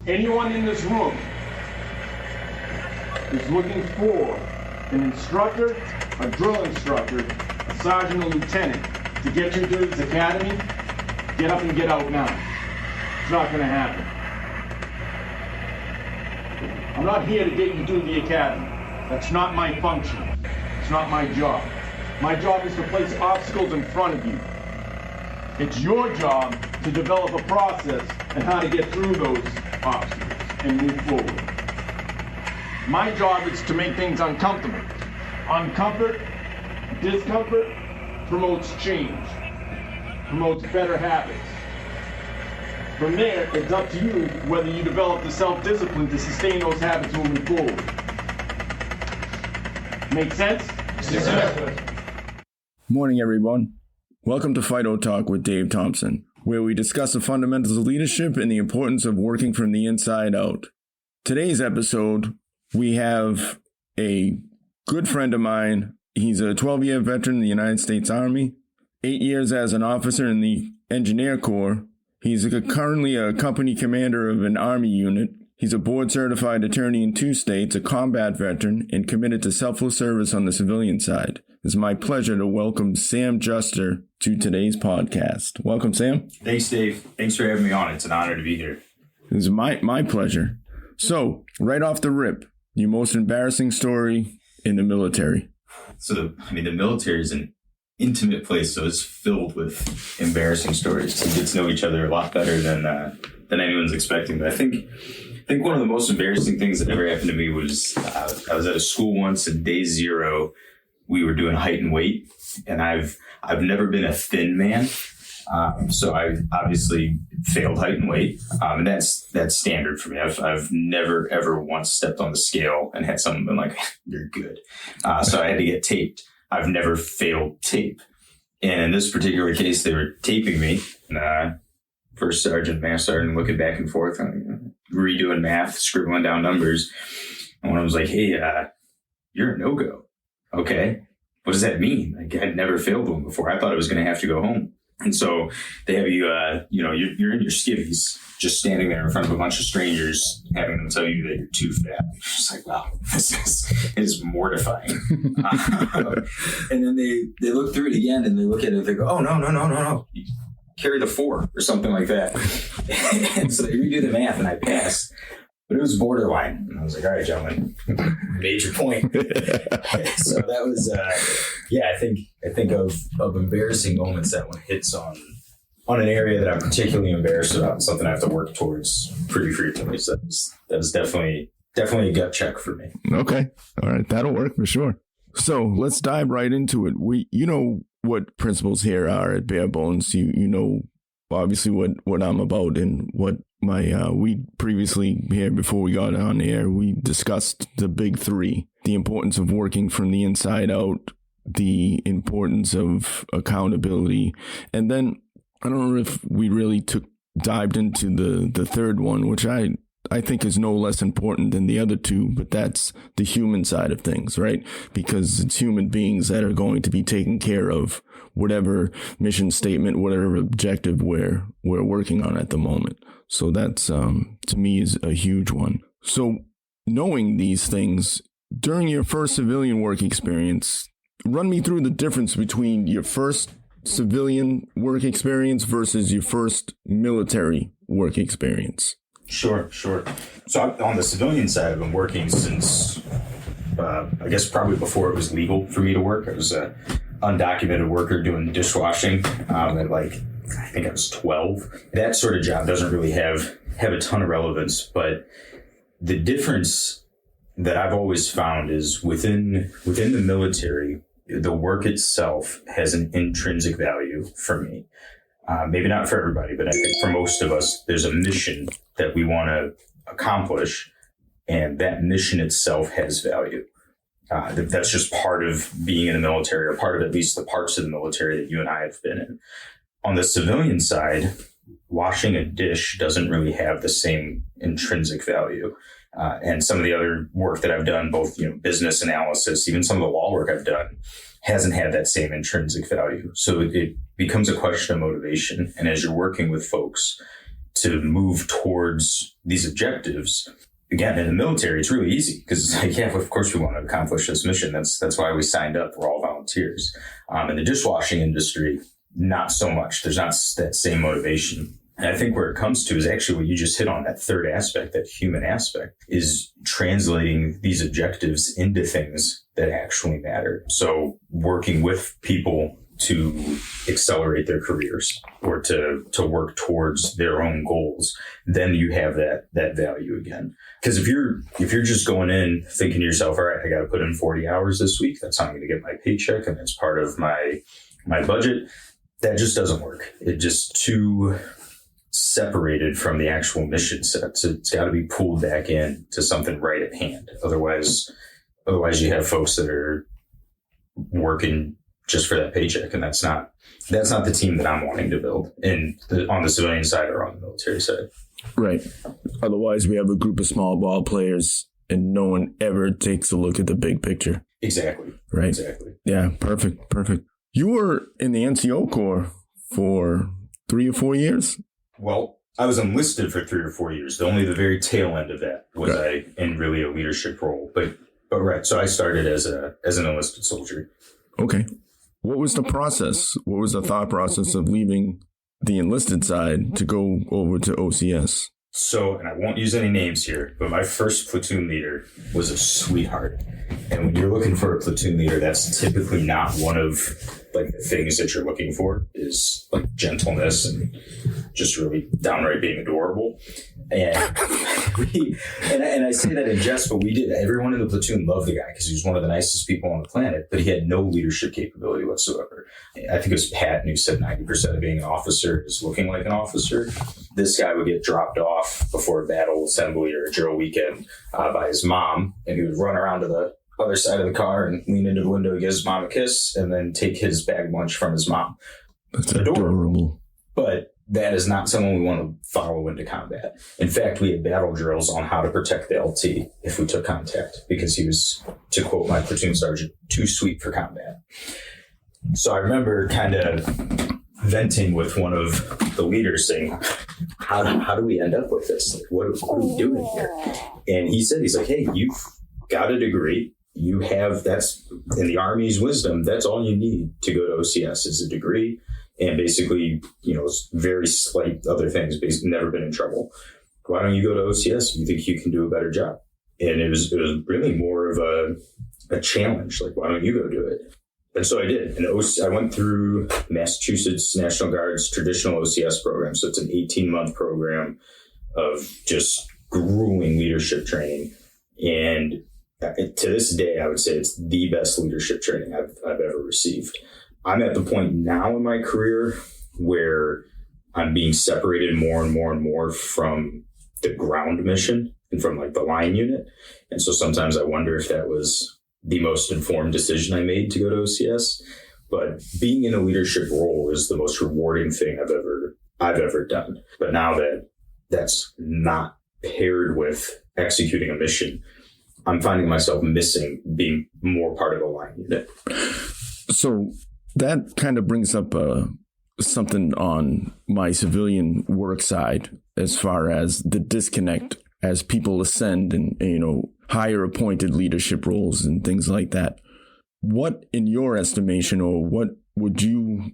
Anyone in this room is looking for an instructor, a drill instructor, a sergeant or lieutenant to get you through this academy, get up and get out now. It's not going to happen. I'm not here to get you through the academy. That's not my function. It's not my job. My job is to place obstacles in front of you. It's your job to develop a process and how to get through those obstacles and move forward. My job is to make things uncomfortable. Uncomfort, discomfort promotes change, promotes better habits. From there, it's up to you whether you develop the self-discipline to sustain those habits moving forward. Make sense? Yes. Morning, everyone. Welcome to F.I.D.O Talk with Dave Thompson, where we discuss the fundamentals of leadership and the importance of working from the inside out. Today's episode, we have a good friend of mine. He's a 12-year veteran in the United States Army, 8 years as an officer in the Engineer Corps. He's currently a company commander of an Army unit. He's a board-certified attorney in 2 states, a combat veteran, and committed to selfless service on the civilian side. It's my pleasure to welcome Sam Juster to today's podcast. Welcome, Sam. Thanks, Dave. Thanks for having me on. It's an honor to be here. It's my pleasure. So, right off the rip, your most embarrassing story in the military. So, the military is an intimate place, so it's filled with embarrassing stories. We get to know each other a lot better than anyone's expecting. But I think one of the most embarrassing things that ever happened to me was I was at a school once, and day 0, we were doing height and weight, and I've never been a thin man, so I obviously failed height and weight, and that's standard for me. I've never ever once stepped on the scale and had someone been like, "You're good," so I had to get taped. I've never failed tape. And in this particular case, they were taping me. And, first sergeant, master sergeant, looking back and forth, redoing math, scribbling down numbers. And one was like, "Hey, you're a no-go." Okay. What does that mean? Like, I'd never failed one before. I thought I was going to have to go home. And so they have you, you're in your skivvies, just standing there in front of a bunch of strangers, having them tell you that you're too fat. It's like, wow, this is mortifying. And then they look through it again and they look at it and they go, "Oh, no. You carry the 4 or something like that." And so they redo the math and I passed. But it was borderline. And I was like, "All right, gentlemen, major point." So that was, I think of embarrassing moments that one hits on an area that I'm particularly embarrassed about, something I have to work towards pretty frequently. So that was definitely a gut check for me. Okay. All right. That'll work for sure. So let's dive right into it. You know what principles here are at Bare Bones. You know, obviously what I'm about and what we previously here before we got on air, we discussed the big 3, the importance of working from the inside out, the importance of accountability. And then I don't know if we really dived into the third one, which I think is no less important than the other 2, but that's the human side of things, right? Because it's human beings that are going to be taking care of whatever mission statement, whatever objective we're working on at the moment. So that's, to me, is a huge one. So knowing these things, during your first civilian work experience, run me through the difference between your first civilian work experience versus your first military work experience. Sure. So on the civilian side, I've been working since, I guess probably before it was legal for me to work. I was an undocumented worker doing dishwashing at I think I was 12. That sort of job doesn't really have a ton of relevance, but the difference that I've always found is within the military, the work itself has an intrinsic value for me. Maybe not for everybody, but I think for most of us, there's a mission that we want to accomplish, and that mission itself has value. That's just part of being in the military, or part of at least the parts of the military that you and I have been in. On the civilian side, washing a dish doesn't really have the same intrinsic value. And some of the other work that I've done, both business analysis, even some of the law work I've done, hasn't had that same intrinsic value. So it becomes a question of motivation. And as you're working with folks, to move towards these objectives. Again, in the military, it's really easy because it's like, yeah, of course we want to accomplish this mission. That's why we signed up. We're all volunteers. In the dishwashing industry, not so much. There's not that same motivation. And I think where it comes to is actually what you just hit on, that third aspect, that human aspect, is translating these objectives into things that actually matter. So working with people to accelerate their careers or to work towards their own goals, then you have that value again. Because if you're just going in thinking to yourself, all right, I got to put in 40 hours this week, that's how I'm going to get my paycheck, and that's part of my budget, that just doesn't work. It just too separated from the actual mission set. So it's got to be pulled back in to something right at hand. Otherwise you have folks that are working just for that paycheck, and that's not the team that I'm wanting to build on the civilian side or on the military side. Right. Otherwise, we have a group of small ball players, and no one ever takes a look at the big picture. Exactly. Right. Exactly. Yeah. Perfect. You were in the NCO Corps for 3 or 4 years. Well, I was enlisted for 3 or 4 years. Only the very tail end of that was I in really a leadership role. But right. So I started as an enlisted soldier. Okay. What was the process? What was the thought process of leaving the enlisted side to go over to OCS? So, and I won't use any names here, but my first platoon leader was a sweetheart. And when you're looking for a platoon leader, that's typically not one of like the things that you're looking for, is like gentleness and just really downright being adorable. And and I say that in jest, but we did. Everyone in the platoon loved the guy because he was one of the nicest people on the planet, but he had no leadership capability whatsoever. I think it was Patton who said 90% of being an officer is looking like an officer. This guy would get dropped off before a battle assembly or a drill weekend by his mom, and he would run around to the other side of the car and lean into the window, give his mom a kiss, and then take his bag lunch from his mom. That's adorable. But that is not someone we want to follow into combat. In fact, we had battle drills on how to protect the LT if we took contact, because he was, to quote my platoon sergeant, too sweet for combat. So I remember kind of venting with one of the leaders saying, how do we end up with this? Like, what are we doing here? And he's like, hey, you've got a degree. You have, that's in the Army's wisdom, that's all you need to go to OCS is a degree. And basically, very slight other things, basically never been in trouble. Why don't you go to OCS if you think you can do a better job? And it was really more of a challenge. Like, why don't you go do it? And so I did. And I went through Massachusetts National Guard's traditional OCS program. So it's an 18-month program of just grueling leadership training. And to this day, I would say it's the best leadership training I've ever received. I'm at the point now in my career where I'm being separated more and more and more from the ground mission and from like the line unit. And so sometimes I wonder if that was the most informed decision I made to go to OCS. But being in a leadership role is the most rewarding thing I've ever done. But now that that's not paired with executing a mission, I'm finding myself missing being more part of a line unit. So that kind of brings up something on my civilian work side as far as the disconnect as people ascend and, higher appointed leadership roles and things like that. What, in your estimation, or what would you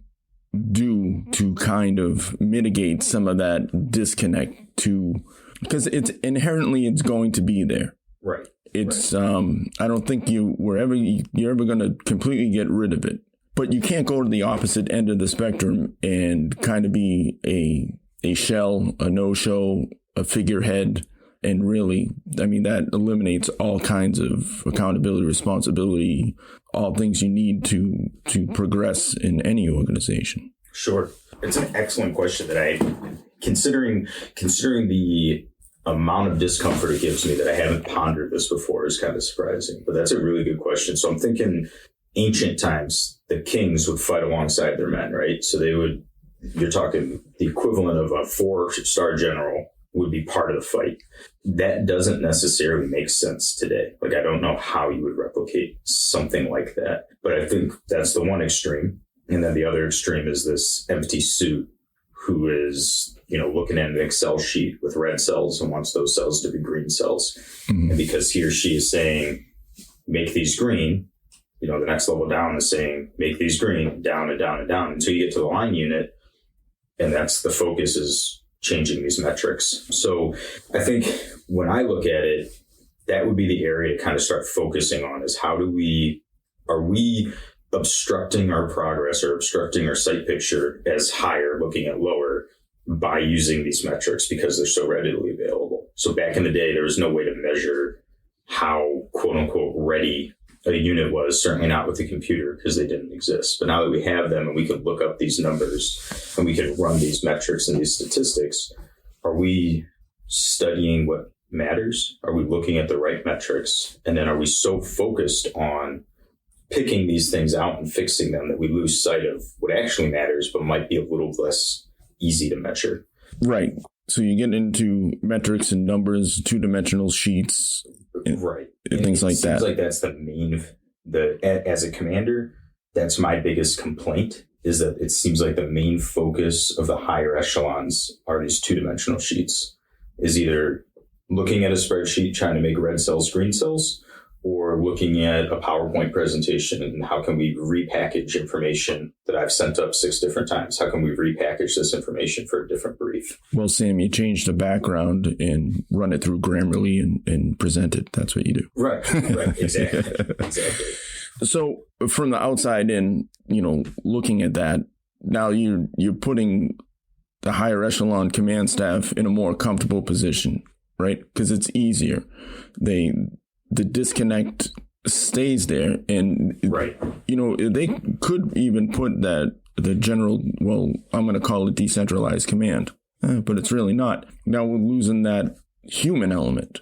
do to kind of mitigate some of that disconnect because it's going to be there. Right. It's, I don't think you're ever going to completely get rid of it. But you can't go to the opposite end of the spectrum and kind of be a shell, a no-show, a figurehead. And really, that eliminates all kinds of accountability, responsibility, all things you need to progress in any organization. Sure. It's an excellent question that considering the amount of discomfort it gives me that I haven't pondered this before is kind of surprising. But that's a really good question. So I'm thinking ancient times, the kings would fight alongside their men, right? So you're talking the equivalent of a 4-star general would be part of the fight. That doesn't necessarily make sense today. Like, I don't know how you would replicate something like that. But I think that's the one extreme. And then the other extreme is this empty suit who is, looking at an Excel sheet with red cells and wants those cells to be green cells. Mm-hmm. And because he or she is saying, make these green, the next level down is saying, make these green, down and down and down until you get to the line unit. And that's the focus, is changing these metrics. So I think when I look at it, that would be the area to kind of start focusing on, is are we obstructing our progress or obstructing our sight picture as higher, looking at lower, by using these metrics because they're so readily available. So back in the day, there was no way to measure how quote unquote ready a unit was, certainly not with a computer because they didn't exist. But now that we have them and we can look up these numbers and we can run these metrics and these statistics, are we studying what matters? Are we looking at the right metrics? And then are we so focused on picking these things out and fixing them that we lose sight of what actually matters, but might be a little less easy to measure? Right. So you get into metrics and numbers, two-dimensional sheets, right, things like that. Seems like that's the main. As a commander, that's my biggest complaint, is that it seems like the main focus of the higher echelons are these two-dimensional sheets. Is either looking at a spreadsheet trying to make red cells green cells, or looking at a PowerPoint presentation and how can we repackage information that I've sent up 6 different times? How can we repackage this information for a different brief? Well, Sam, you change the background and run it through Grammarly and present it. That's what you do. Right, exactly. Exactly. So from the outside in, looking at that, now you're putting the higher echelon command staff in a more comfortable position, right? Because it's easier. The disconnect stays there, and right. They could even put that the general, well, I'm going to call it decentralized command, but it's really not. Now we're losing that human element,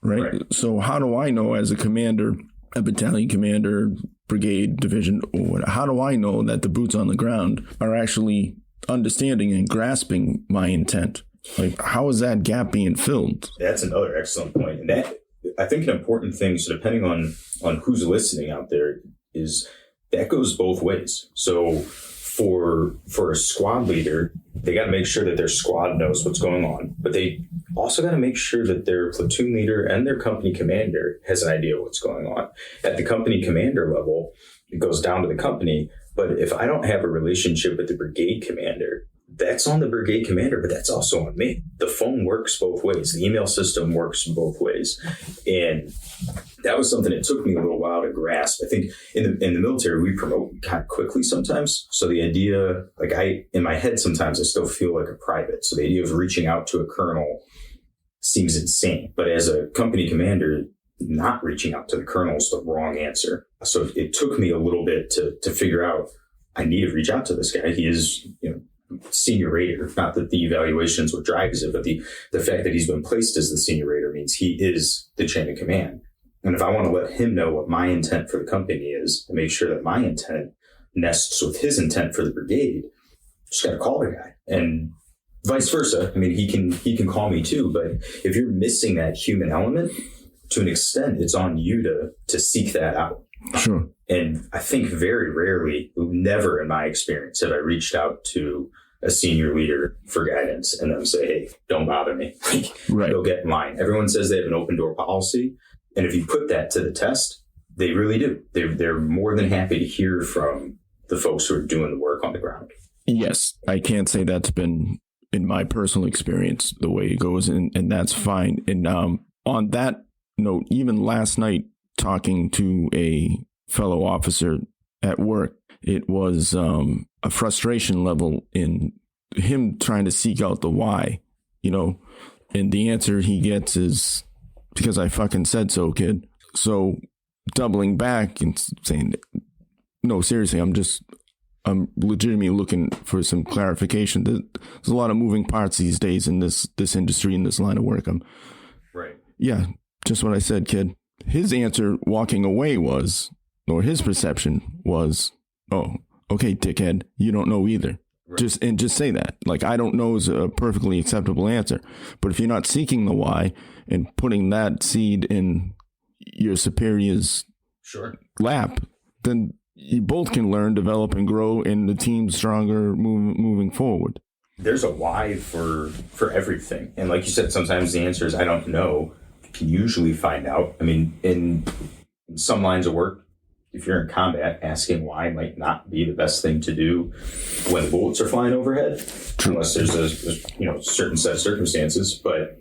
right? So how do I know, as a commander, a battalion commander, brigade, division, or how do I know that the boots on the ground are actually understanding and grasping my intent? Like, how is that gap being filled? That's another excellent point, and that, I think, an important thing, so depending on who's listening out there, is that goes both ways. So for a squad leader, they got to make sure that their squad knows what's going on, but they also got to make sure that their platoon leader and their company commander has an idea of what's going on. At the company commander level, it goes down to the company, but if I don't have a relationship with the brigade commander, that's on the brigade commander, but that's also on me. The phone works both ways. The email system works both ways. And that was something that took me a little while to grasp. I think in the military, we promote kind of quickly sometimes. So the idea, in my head, sometimes I still feel like a private. So the idea of reaching out to a colonel seems insane. But as a company commander, not reaching out to the colonel is the wrong answer. So it took me a little bit to figure out, I need to reach out to this guy. He is, senior raider. Not that the evaluation is what drives it, but the fact that he's been placed as the senior raider means he is the chain of command. And if I want to let him know what my intent for the company is and make sure that my intent nests with his intent for the brigade, just got to call the guy. And vice versa. I mean, he can call me too, but if you're missing that human element, to an extent, it's on you to seek that out. Sure. And I think very rarely, never in my experience, have I reached out to a senior leader for guidance and then say, hey, don't bother me. Right. Go get in line. Everyone says they have an open door policy. And if you put that to the test, they really do. They're more than happy to hear from the folks who are doing the work on the ground. Yes. I can't say that's been, in my personal experience, the way it goes, and that's fine. And on that note, even last night, talking to a fellow officer at work, it was a frustration level in him trying to seek out the why, and the answer he gets is, because I fucking said so, kid. So doubling back and saying, no, seriously, I'm legitimately looking for some clarification. There's a lot of moving parts these days in this industry, in this line of work. Right. Yeah, just what I said, kid. His answer walking away was, or his perception was, oh, okay, dickhead, you don't know either. Right. Just say that. Like, I don't know is a perfectly acceptable answer. But if you're not seeking the why and putting that seed in your superior's lap, then you both can learn, develop, and grow, and the team's stronger moving forward. there's a why for everything. And like you said, sometimes the answer is I don't know. You can usually find out. I mean, in some lines of work, if you're in combat, asking why might not be the best thing to do when the bullets are flying overhead, unless there's a certain set of circumstances. But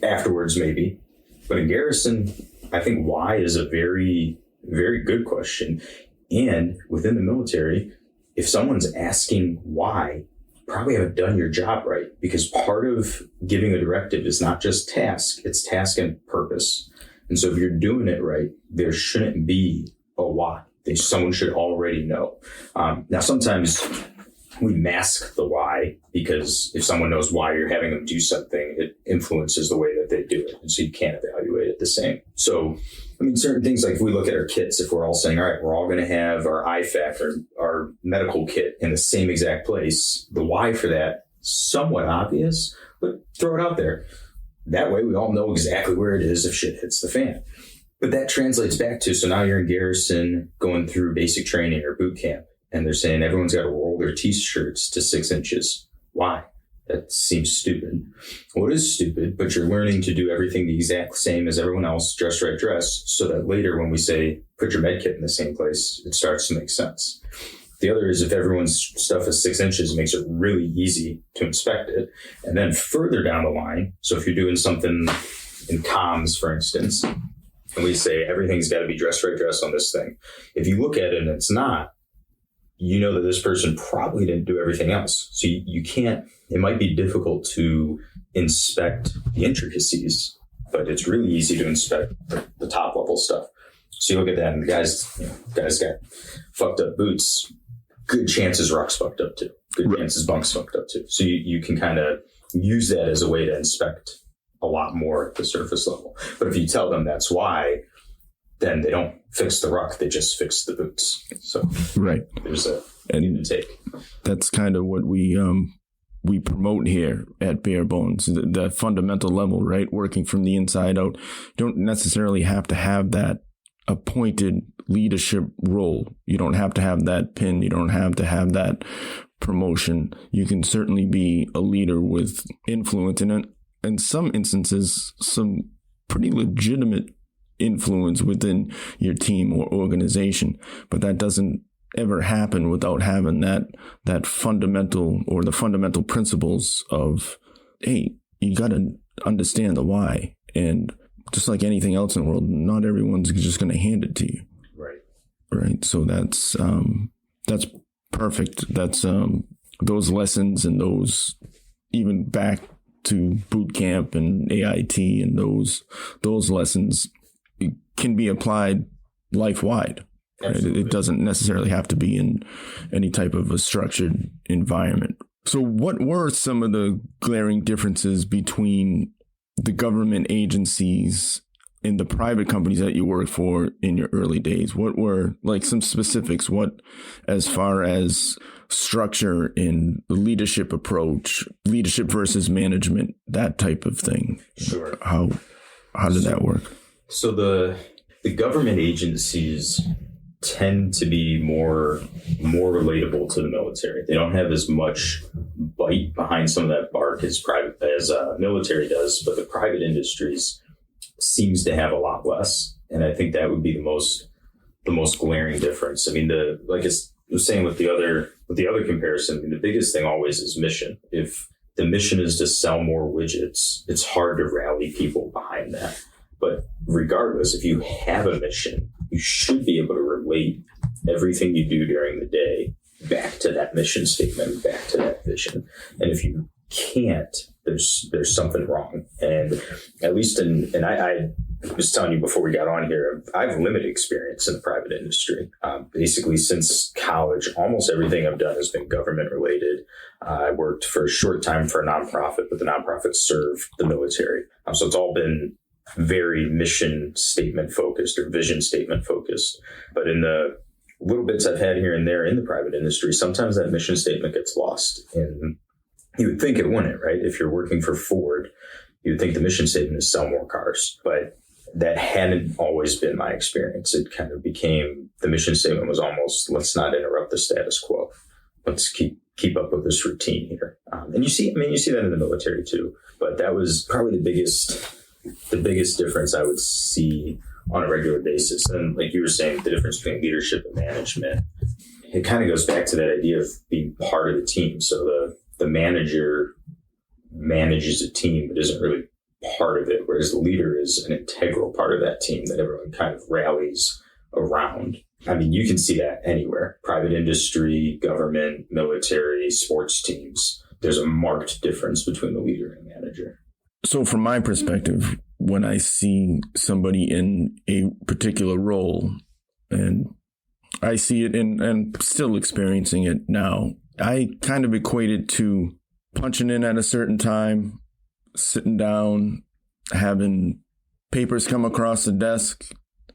afterwards, maybe. But in garrison, I think why is a very, very good question. And within the military, if someone's asking why, you probably haven't done your job right, because part of giving a directive is not just task, it's task and purpose. And so if you're doing it right, there shouldn't be a why. Someone should already know. Now, sometimes we mask the why, because if someone knows why you're having them do something, it influences the way that they do it. And so you can't evaluate it the same. So, I mean, certain things, like if we look at our kits, if we're all saying, all right, we're all going to have our IFAC or our medical kit in the same exact place, the why for that, somewhat obvious, but throw it out there. That way we all know exactly where it is if shit hits the fan. But that translates back to, so now you're in garrison going through basic training or boot camp, and they're saying everyone's got to roll their t-shirts to 6 inches. Why? That seems stupid. Well, it is stupid, but you're learning to do everything the exact same as everyone else, dress right dress, so that later when we say put your med kit in the same place, it starts to make sense. The other is if everyone's stuff is 6 inches, it makes it really easy to inspect it. And then further down the line, so if you're doing something in comms, for instance, and we say everything's got to be dress right dress on this thing, if you look at it and it's not, you know that this person probably didn't do everything else. So you can't, it might be difficult to inspect the intricacies, but it's really easy to inspect the top level stuff. So you look at that and the guys got fucked up boots. Good chances ruck's fucked up too. Good chances bunk's fucked up too. So you can kind of use that as a way to inspect a lot more at the surface level. But if you tell them that's why, then they don't fix the ruck, they just fix the boots. So there's a give and take. That's kind of what we promote here at Bare Bones, the fundamental level, right? Working from the inside out. You don't necessarily have to have that appointed leadership role. You don't have to have that pin. You don't have to have that promotion. You can certainly be a leader with influence in some instances, some pretty legitimate influence within your team or organization, but that doesn't ever happen without having that fundamental or the fundamental principles of, hey, you got to understand the why. And just like anything else in the world, not everyone's just going to hand it to you. Right. So that's perfect. That's those lessons and those even back to boot camp and AIT and those lessons can be applied life-wide. Right? It doesn't necessarily have to be in any type of a structured environment. So what were some of the glaring differences between the government agencies and the private companies that you worked for in your early days? What were like some specifics? What, as far as structure and the leadership approach, leadership versus management, that type of thing? Sure. How did that work? So the government agencies tend to be more relatable to the military. They don't have as much bite behind some of that bark as military does, but the private industries seems to have a lot less. And I think that would be the most glaring difference. I mean, like I was saying with the other comparison, I mean, the biggest thing always is mission. If the mission is to sell more widgets, it's hard to rally people behind that. But regardless, if you have a mission, you should be able to relate everything you do during the day back to that mission statement, back to that vision. And if you can't, there's something wrong. And at least I was telling you before we got on here, I have limited experience in the private industry. Basically, since college, almost everything I've done has been government related. I worked for a short time for a nonprofit, but the nonprofit served the military. So it's all been very mission statement focused or vision statement focused. But in the little bits I've had here and there in the private industry, sometimes that mission statement gets lost. And you would think it wouldn't, right? If you're working for Ford, you would think the mission statement is sell more cars. But that hadn't always been my experience. It kind of became, the mission statement was almost, let's not interrupt the status quo. Let's keep keep up with this routine here. And you see that in the military too. But that was probably the biggest difference I would see on a regular basis. And like you were saying, the difference between leadership and management, it kind of goes back to that idea of being part of the team. So the manager manages a team but isn't really part of it, whereas the leader is an integral part of that team that everyone kind of rallies around. I mean, you can see that anywhere: private industry, government, military, sports teams. There's a marked difference between the leader and manager. So from my perspective, when I see somebody in a particular role, and I see it and still experiencing it now, I kind of equate it to punching in at a certain time, sitting down, having papers come across the desk.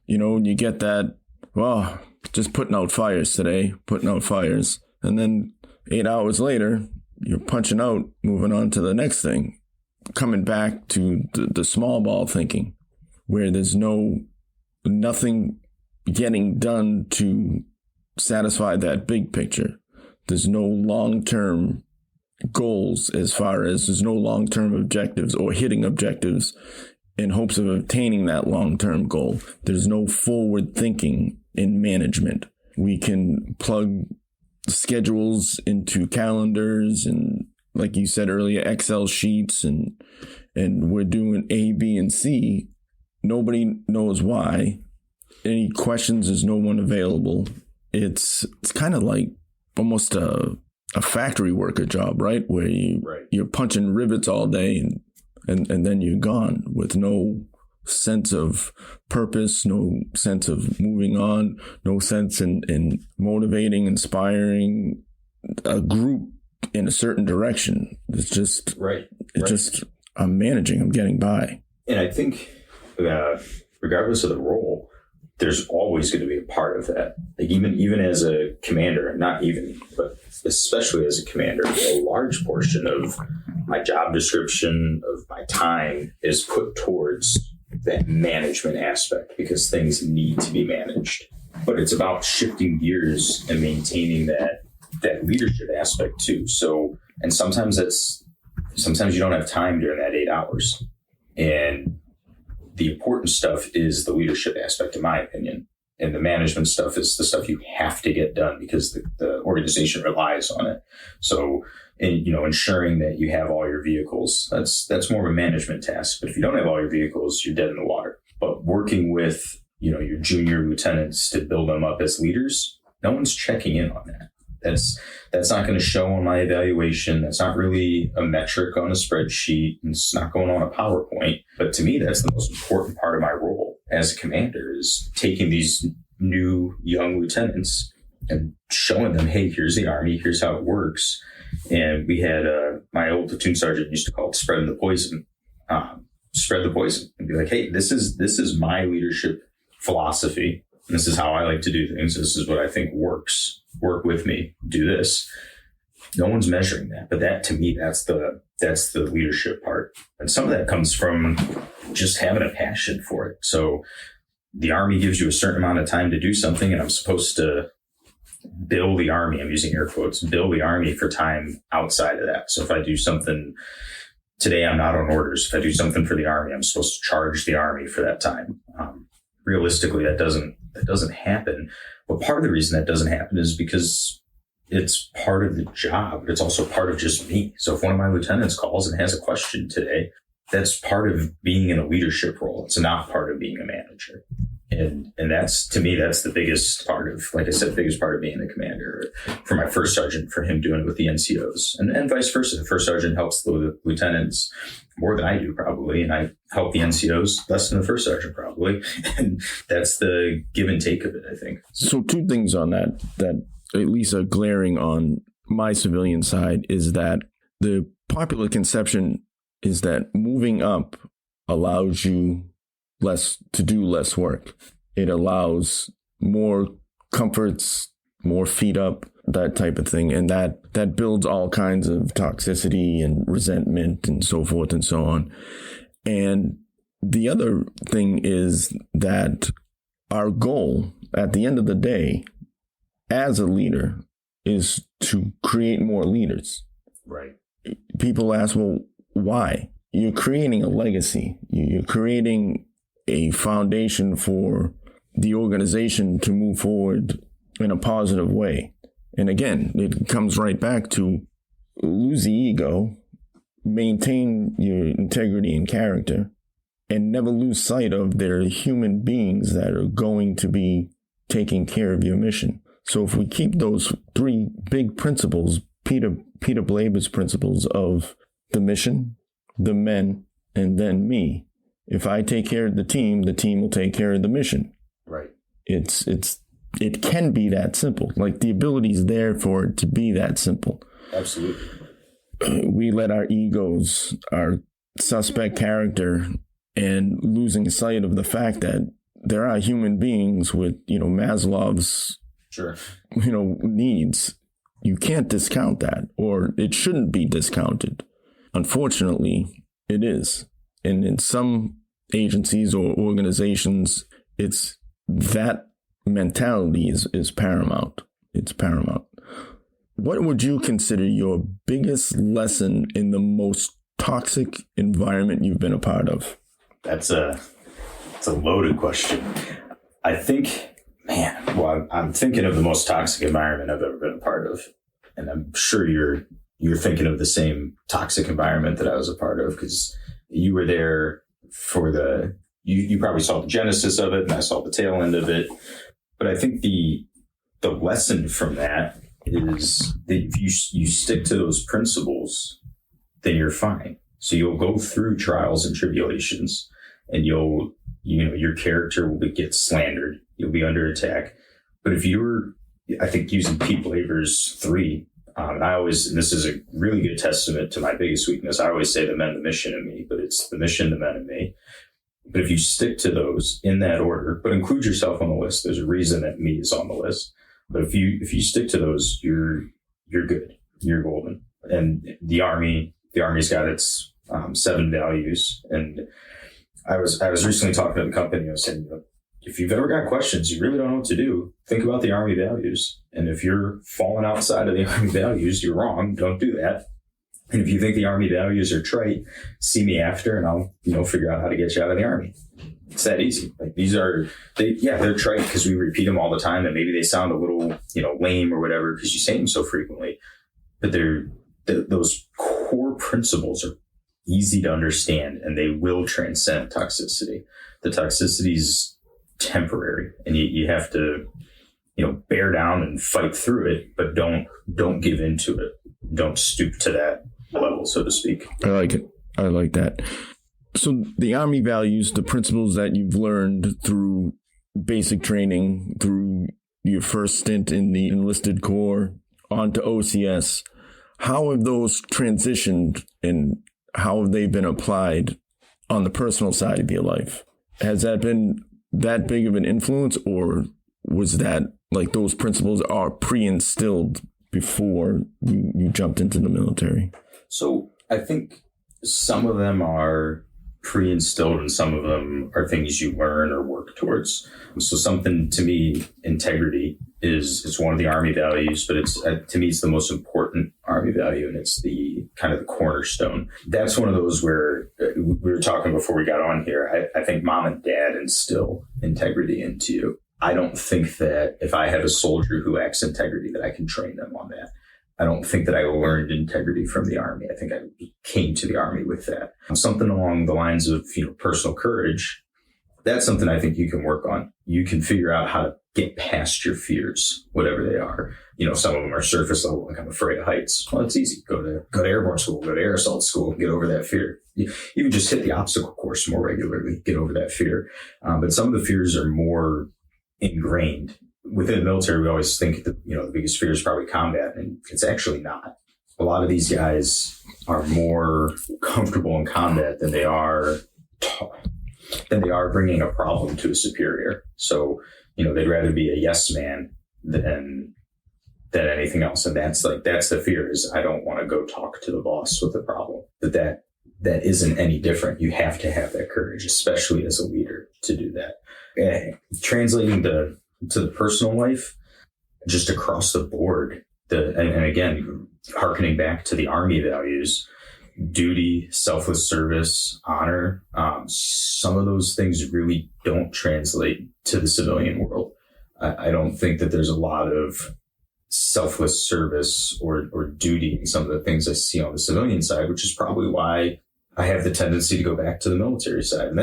You get that, well, just putting out fires today, And then 8 hours later, you're punching out, moving on to the next thing, coming back to the small ball thinking, where there's nothing getting done to satisfy that big picture. There's no long-term goals, as far as there's no long-term objectives or hitting objectives in hopes of obtaining that long-term goal. There's no forward thinking in management. We can plug schedules into calendars and, like you said earlier, Excel sheets, and we're doing A, B, and C. Nobody knows why. Any questions, there's no one available. It's kind of like almost a factory worker job, right? Where you're punching rivets all day and then you're gone with no sense of purpose, no sense of moving on, no sense in motivating, inspiring a group in a certain direction. It's just, just, I'm managing, I'm getting by. And I think regardless of the role, there's always going to be a part of that. Like even as a commander, but especially as a commander, a large portion of my job description, of my time, is put towards that management aspect, because things need to be managed. But it's about shifting gears and maintaining that leadership aspect too. So, and sometimes you don't have time during that 8 hours. And the important stuff is the leadership aspect, in my opinion. And the management stuff is the stuff you have to get done because the organization relies on it. So, ensuring that you have all your vehicles, that's more of a management task. But if you don't have all your vehicles, you're dead in the water. But working with, your junior lieutenants to build them up as leaders, no one's checking in on that. That's not going to show on my evaluation. That's not really a metric on a spreadsheet. It's not going on a PowerPoint. But to me, that's the most important part of my role as a commander, is taking these new young lieutenants and showing them, hey, here's the Army, here's how it works. And we had my old platoon sergeant used to call it spreading the poison. Spread the poison and be like, hey, this is my leadership philosophy. This is how I like to do things. This is what I think works. Work with me. Do this. No one's measuring that, but that, to me, that's the leadership part. And some of that comes from just having a passion for it. So the Army gives you a certain amount of time to do something, and I'm supposed to bill the Army. I'm using air quotes. Bill the Army for time outside of that. So if I do something today, I'm not on orders. If I do something for the Army, I'm supposed to charge the Army for that time. Realistically, that doesn't happen. But part of the reason that doesn't happen is because it's part of the job, but it's also part of just me. So if one of my lieutenants calls and has a question today, that's part of being in a leadership role. It's not part of being a manager. And that's, to me, that's the biggest part of, like I said, biggest part of being a commander. For my first sergeant, for him doing it with the NCOs, and vice versa. The first sergeant helps the lieutenants more than I do, probably. And I help the NCOs less than the first sergeant, probably. And that's the give and take of it, I think. So two things on that at least are glaring on my civilian side, is that the popular conception is that moving up allows you to do less work. It allows more comforts, more feet up, that type of thing. And that builds all kinds of toxicity and resentment and so forth and so on. And the other thing is that our goal at the end of the day as a leader is to create more leaders. Right. People ask, well, why? You're creating a legacy. You're creating a foundation for the organization to move forward in a positive way. And again, it comes right back to lose the ego, maintain your integrity and character, and never lose sight of there are human beings that are going to be taking care of your mission. So if we keep those three big principles, Peter Blaber's principles of the mission, the men, and then me. If I take care of the team will take care of the mission. Right. It can be that simple. Like the ability is there for it to be that simple. Absolutely. We let our egos, our suspect character, and losing sight of the fact that there are human beings with, Maslow's, sure, needs. You can't discount that, or it shouldn't be discounted. Unfortunately, it is. And in some agencies or organizations, it's that mentality is paramount. It's paramount. What would you consider your biggest lesson in the most toxic environment you've been a part of? That's a loaded question. I think, I'm thinking of the most toxic environment I've ever been a part of. And I'm sure you're thinking of the same toxic environment that I was a part of, because you were there for you probably saw the genesis of it, and I saw the tail end of it. But I think the lesson from that is that if you stick to those principles, then you're fine. So you'll go through trials and tribulations, and your character will get slandered. You'll be under attack. But if I think using Pete Blaber's 3, and this is a really good testament to my biggest weakness. I always say the men, the mission, and me, but it's the mission, the men, and me. But if you stick to those in that order, but include yourself on the list, there's a reason that me is on the list. But if you stick to those, you're good. You're golden. And the Army's got its 7 values. And I was recently talking to the company. I was saying, if you've ever got questions, you really don't know what to do, think about the Army values. And if you're falling outside of the Army values, you're wrong. Don't do that. And if you think the Army values are trite, see me after, and I'll figure out how to get you out of the Army. It's that easy. Like they're trite because we repeat them all the time, and maybe they sound a little, lame or whatever because you say them so frequently. But those core principles are easy to understand, and they will transcend toxicity. The toxicity is temporary, and you have to, bear down and fight through it, but don't give into it. Don't stoop to that level, so to speak. I like it. I like that. So the Army values, the principles that you've learned through basic training, through your first stint in the enlisted corps onto OCS, how have those transitioned and how have they been applied on the personal side of your life? Has that been that big of an influence, or was that like those principles are pre-instilled before you jumped into the military? So I think some of them are pre-instilled and some of them are things you learn or work towards. So something, to me, integrity it's one of the Army values, but to me, it's the most important Army value, and it's the kind of the cornerstone. That's one of those where we were talking before we got on here. I think mom and dad instill integrity into you. I don't think that if I have a soldier who lacks integrity that I can train them on that. I don't think that I learned integrity from the Army. I think I came to the Army with that. Something along the lines of, personal courage. That's something I think you can work on. You can figure out how to get past your fears, whatever they are. Some of them are surface level, like I'm afraid of heights. Well, it's easy. Go to airborne school, go to air assault school, get over that fear. Even just hit the obstacle course more regularly, get over that fear. But some of the fears are more ingrained. Within the military, we always think that, the biggest fear is probably combat, and it's actually not. A lot of these guys are more comfortable in combat than they are bringing a problem to a superior. So, they'd rather be a yes man than anything else. And that's the fear, is I don't want to go talk to the boss with the problem. But that isn't any different. You have to have that courage, especially as a leader, to do that. Translating to the personal life, just across the board, and again, hearkening back to the Army values, duty, selfless service, honor, some of those things really don't translate to the civilian world. I don't think that there's a lot of selfless service or duty in some of the things I see on the civilian side, which is probably why I have the tendency to go back to the military side. And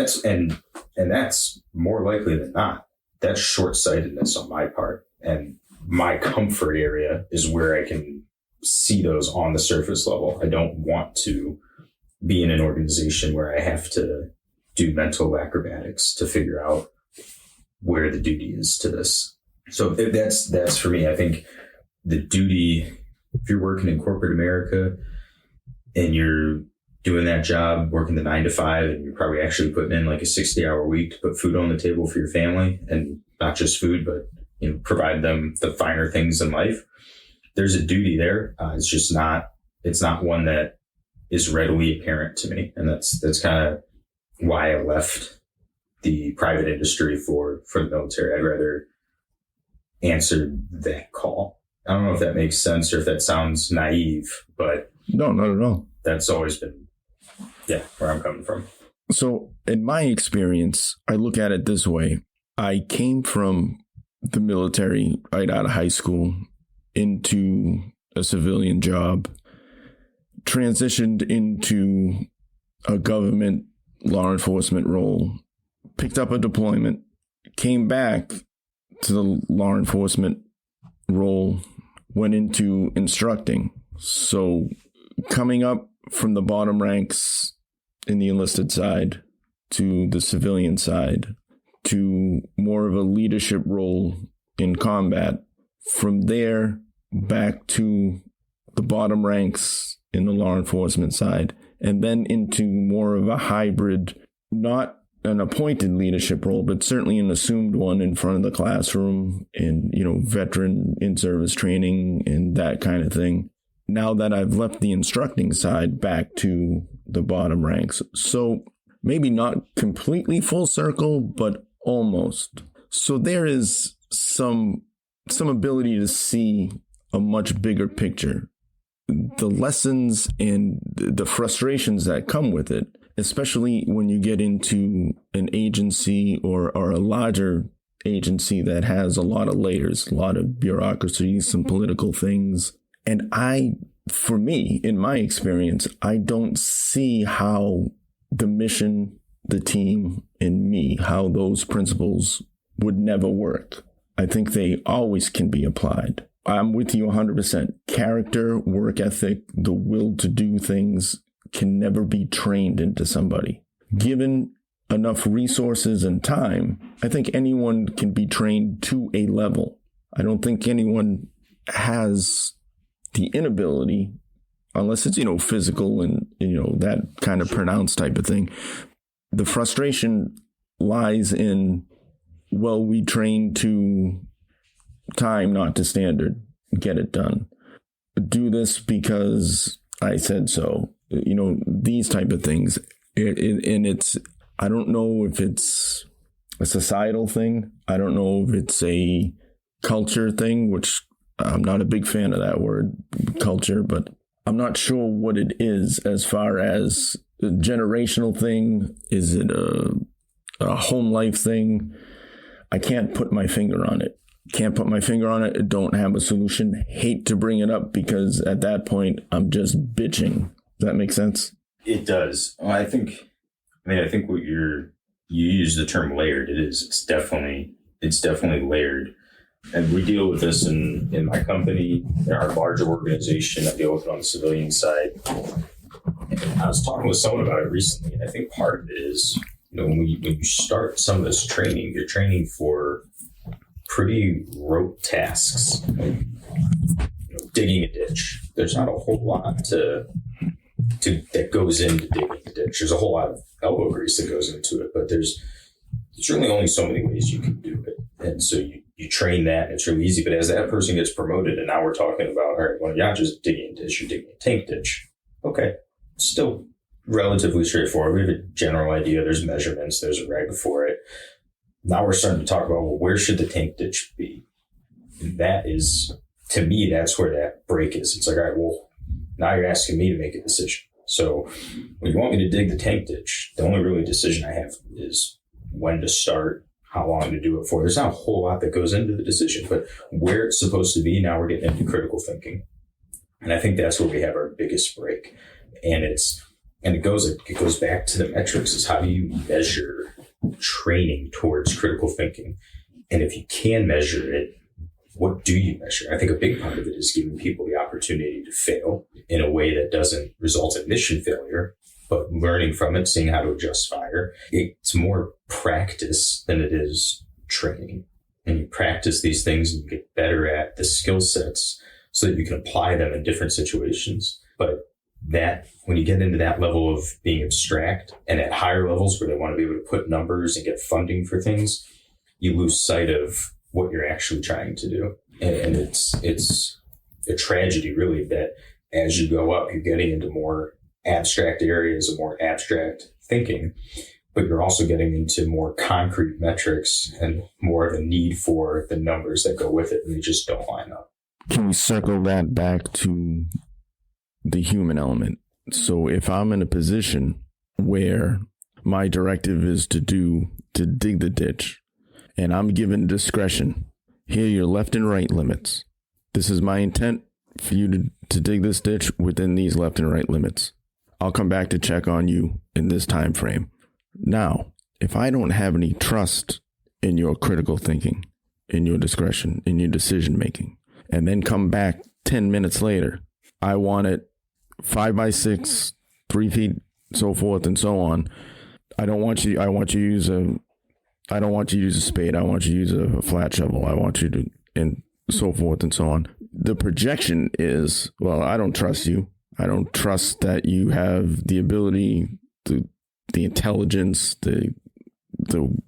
that's more likely than not. That's short-sightedness on my part. And my comfort area is where I can see those on the surface level. I don't want to be in an organization where I have to do mental acrobatics to figure out where the duty is to this. So that's for me. I think the duty, if you're working in corporate America and you're doing that job, working the 9 to 5, and you're probably actually putting in like a 60-hour week to put food on the table for your family, and not just food, but provide them the finer things in life. There's a duty there. It's not one that is readily apparent to me. And that's kind of why I left the private industry for the military. I'd rather answer that call. I don't know if that makes sense or if that sounds naive, but no, not at all. That's always been, where I'm coming from. So in my experience, I look at it this way. I came from the military right out of high school into a civilian job, transitioned into a government law enforcement role, picked up a deployment, came back to the law enforcement role, went into instructing. So coming up from the bottom ranks in the enlisted side to the civilian side to more of a leadership role in combat. From there, back to the bottom ranks in the law enforcement side, and then into more of a hybrid, not an appointed leadership role, but certainly an assumed one in front of the classroom and, veteran in-service training and that kind of thing. Now that I've left the instructing side, back to the bottom ranks. So maybe not completely full circle, but almost. So there is some ability to see a much bigger picture. The lessons and the frustrations that come with it, especially when you get into an agency or a larger agency that has a lot of layers, a lot of bureaucracy, some political things. And for me, in my experience, I don't see how the mission, the team, and me, how those principles would never work. I think they always can be applied. I'm with you 100%. Character, work ethic, the will to do things can never be trained into somebody. Given enough resources and time, I think anyone can be trained to a level. I don't think anyone has the inability, unless it's, physical and, that kind of pronounced type of thing. The frustration lies in, we train to time, not to standard. Get it done. Do this because I said so. These type of things. I don't know if it's a societal thing. I don't know if it's a culture thing, which I'm not a big fan of that word, culture, but I'm not sure what it is as far as a generational thing. Is it a home life thing? I can't put my finger on it. Don't have a solution. Hate to bring it up because at that point, I'm just bitching. Does that make sense? It does. Well, I think what you use the term layered. It is. It's definitely layered. And we deal with this in my company, in our larger organization. I deal with it on the civilian side. And I was talking with someone about it recently, and I think part of it is, when you start some of this training, you're training for pretty rote tasks, like digging a ditch. There's not a whole lot that goes into digging a ditch. There's a whole lot of elbow grease that goes into it, but there's really only so many ways you can do it. And so you train that, and it's really easy. But as that person gets promoted, and now we're talking about, all right, well, you're not just digging a ditch, you're digging a tank ditch. Okay, still relatively straightforward. We have a general idea. There's measurements. There's a reg for it. Now we're starting to talk about, where should the tank ditch be? And that is to me, that's where that break is. It's like, all right, well, now you're asking me to make a decision. So when you want me to dig the tank ditch, the only really decision I have is when to start, how long to do it for. There's not a whole lot that goes into the decision, but where it's supposed to be, now we're getting into critical thinking. And I think that's where we have our biggest break. And it goes back to the metrics, is how do you measure training towards critical thinking? And if you can measure it, what do you measure? I think a big part of it is giving people the opportunity to fail in a way that doesn't result in mission failure, but learning from it, seeing how to adjust fire. It's more practice than it is training. And you practice these things and you get better at the skill sets so that you can apply them in different situations. But that when you get into that level of being abstract and at higher levels where they want to be able to put numbers and get funding for things, you lose sight of what you're actually trying to do. And it's a tragedy, really, that as you go up, you're getting into more abstract areas of more abstract thinking, but you're also getting into more concrete metrics and more of a need for the numbers that go with it, and they just don't line up. Can we circle that back to the human element? So if I'm in a position where my directive is to dig the ditch, and I'm given discretion, here are your left and right limits. This is my intent for you to dig this ditch within these left and right limits. I'll come back to check on you in this time frame. Now, if I don't have any trust in your critical thinking, in your discretion, in your decision making, and then come back 10 minutes later, I want it 5 by 6, 3 feet, so forth and so on. I don't want you to use a spade. I want you to use a flat shovel. I want you to, and so forth and so on. The projection is, well, I don't trust you. I don't trust that you have the ability, the intelligence, the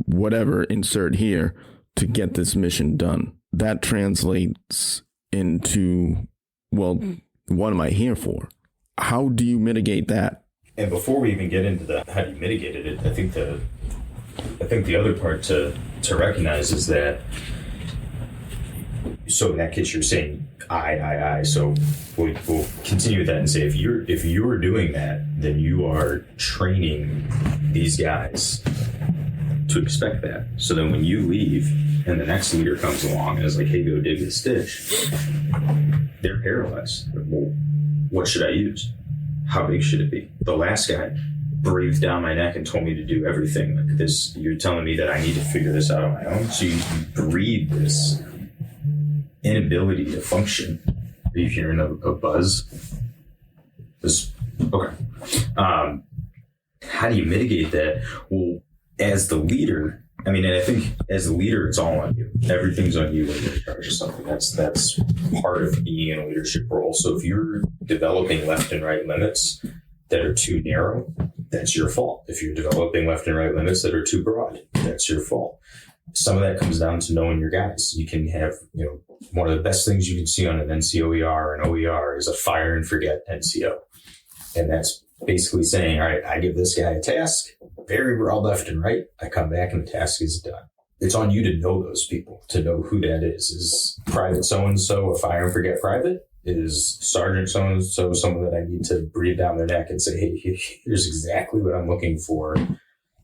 whatever, insert here, to get this mission done. That translates into, well, what am I here for? How do you mitigate that? And before we even get into the how do you mitigate it, I think the other part to recognize is that, so in that case you're saying I. So we'll continue with that and say if you're doing that, then you are training these guys to expect that. So then when you leave and the next leader comes along and is like, hey, go dig this ditch, they're paralyzed. Well, what should I use? How big should it be? The last guy breathed down my neck and told me to do everything like this. You're telling me that I need to figure this out on my own. So you breed this inability to function. Are you hearing a buzz? Okay. How do you mitigate that? Well, as the leader, I mean, and I think as the leader, it's all on you. Everything's on you when you're in charge of something. That's part of being in a leadership role. So if you're developing left and right limits that are too narrow, that's your fault. If you're developing left and right limits that are too broad, that's your fault. Some of that comes down to knowing your guys. You can have, one of the best things you can see on an NCOER or an OER is a fire and forget NCO. And that's basically saying, all right, I give this guy a task, very broad left and right. I come back and the task is done. It's on you to know those people, to know who that is. Is Private so-and-so a fire and forget private? Is Sergeant so-and-so someone that I need to breathe down their neck and say, hey, here's exactly what I'm looking for.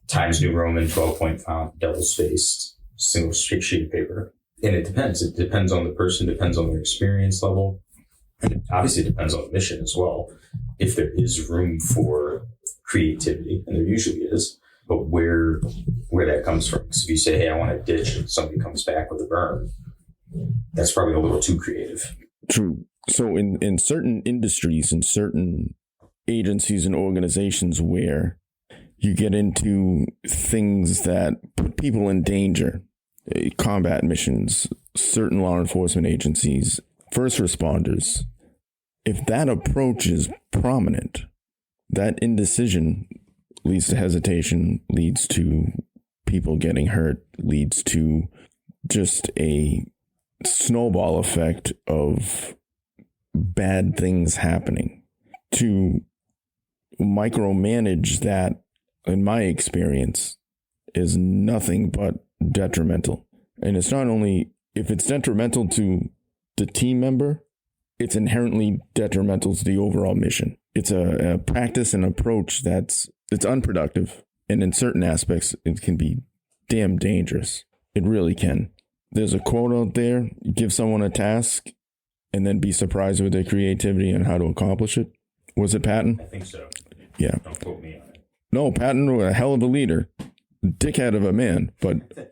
Times New Roman, 12-point font, double-spaced, single sheet of paper. And it depends. It depends on the person, depends on their experience level. And it obviously depends on the mission as well. If there is room for creativity, and there usually is, but where that comes from. So if you say, hey, I want a ditch, and somebody comes back with a burn, that's probably a little too creative. True. So in certain industries, in certain agencies and organizations where you get into things that put people in danger, combat missions, certain law enforcement agencies, first responders, if that approach is prominent, that indecision leads to hesitation, leads to people getting hurt, leads to just a snowball effect of bad things happening. To micromanage that, in my experience, is nothing but detrimental. And it's not only, if it's detrimental to the team member, it's inherently detrimental to the overall mission. It's a practice and approach it's unproductive. And in certain aspects, it can be damn dangerous. It really can. There's a quote out there, give someone a task and then be surprised with their creativity and how to accomplish it. Was it Patton? I think so. Yeah. Don't quote me on it. No, Patton was a hell of a leader. Dickhead of a man, but,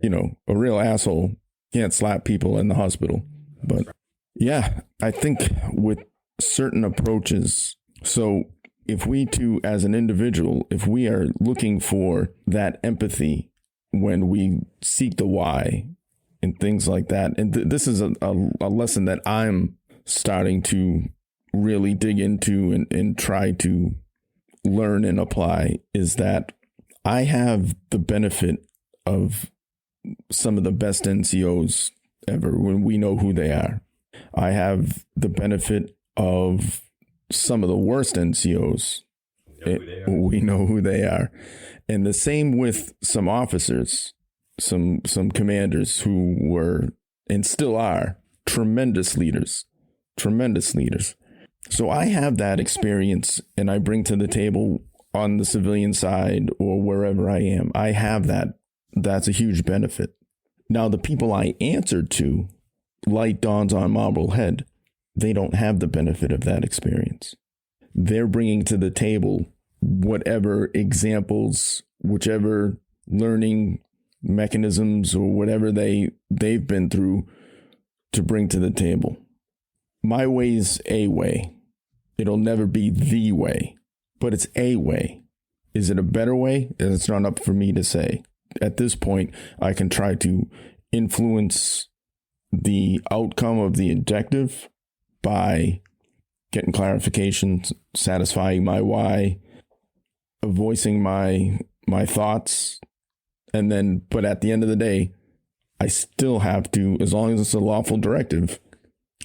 a real asshole. Can't slap people in the hospital. But yeah, I think with certain approaches, so if we too, as an individual, if we are looking for that empathy when we seek the why and things like that, and this is a lesson that I'm starting to really dig into and try to learn and apply, is that I have the benefit of some of the best NCOs ever when we know who they are. I have the benefit of some of the worst NCOs. We know who they are. And the same with some officers, some commanders who were and still are tremendous leaders. So I have that experience and I bring to the table on the civilian side or wherever I am. I have that. That's a huge benefit. Now, the people I answered to, light dawns on Marblehead, they don't have the benefit of that experience. They're bringing to the table whatever examples, whichever learning mechanisms or whatever they've been through to bring to the table. My way's a way. It'll never be the way, but it's a way. Is it a better way? It's not up for me to say. At this point, I can try to influence the outcome of the objective by getting clarifications, satisfying my why, voicing my thoughts, and then, but at the end of the day, I still have to, as long as it's a lawful directive,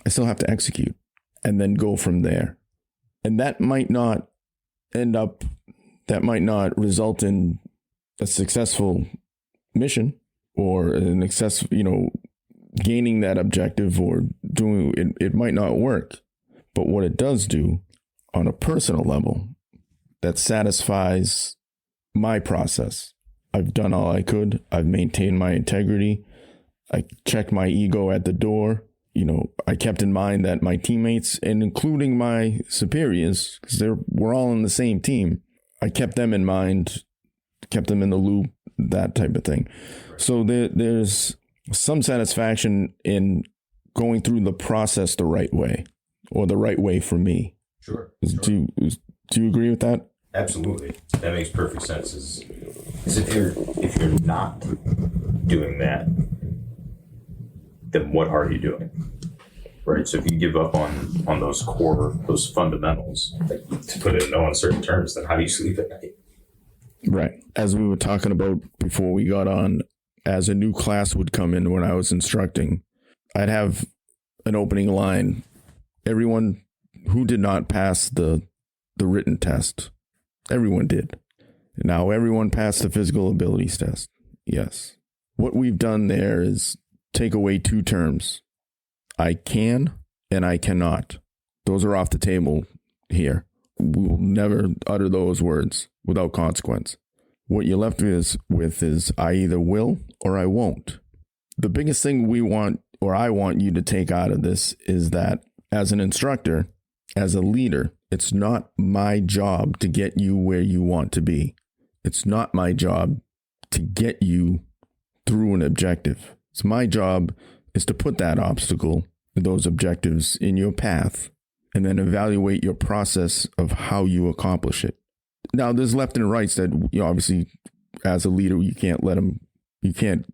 I still have to execute and then go from there. And that might not result in a successful mission or an excess, gaining that objective or doing it. It might not work, but what it does do on a personal level, that satisfies my process. I've done all I could. I've maintained my integrity. I checked my ego at the door. I kept in mind that my teammates, and including my superiors, because we're all in the same team, I kept them in mind, kept them in the loop, that type of thing. So there's some satisfaction in going through the process the right way, or the right way for me. Sure. Do you agree with that? Absolutely. That makes perfect sense. Is if you're not doing that, then what are you doing? Right. So if you give up on those fundamentals, like, to put it in no uncertain terms, then how do you sleep at night? Right. As we were talking about before we got on, as a new class would come in when I was instructing, I'd have an opening line. Everyone who did not pass the written test, everyone did. Now everyone passed the physical abilities test. Yes. What we've done there is take away two terms. I can and I cannot. Those are off the table here. We will never utter those words without consequence. What you're left with is I either will or I won't. The biggest thing we want, or I want you to take out of this, is that as an instructor, as a leader, it's not my job to get you where you want to be. It's not my job to get you through an objective. It's my job is to put that obstacle, those objectives in your path, and then evaluate your process of how you accomplish it. Now, there's left and rights that, obviously, as a leader, you can't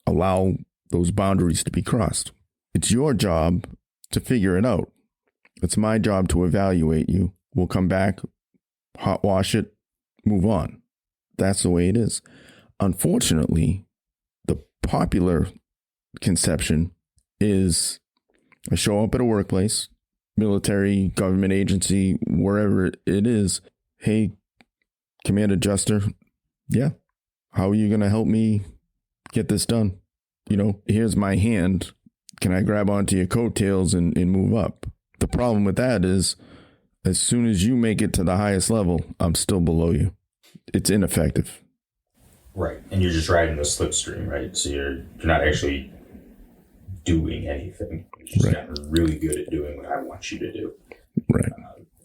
allow those boundaries to be crossed. It's your job to figure it out. It's my job to evaluate you. We'll come back, hot wash it, move on. That's the way it is. Unfortunately, the popular conception is I show up at a workplace, military, government agency, wherever it is. Hey, Command Adjuster, yeah, how are you going to help me get this done? Here's my hand. can I grab onto your coattails and move up? The problem with that is as soon as you make it to the highest level, I'm still below you. It's ineffective. Right. And you're just riding the slipstream, right? So you're not actually doing anything. You're just gotten really good at doing what I want you to do. Right.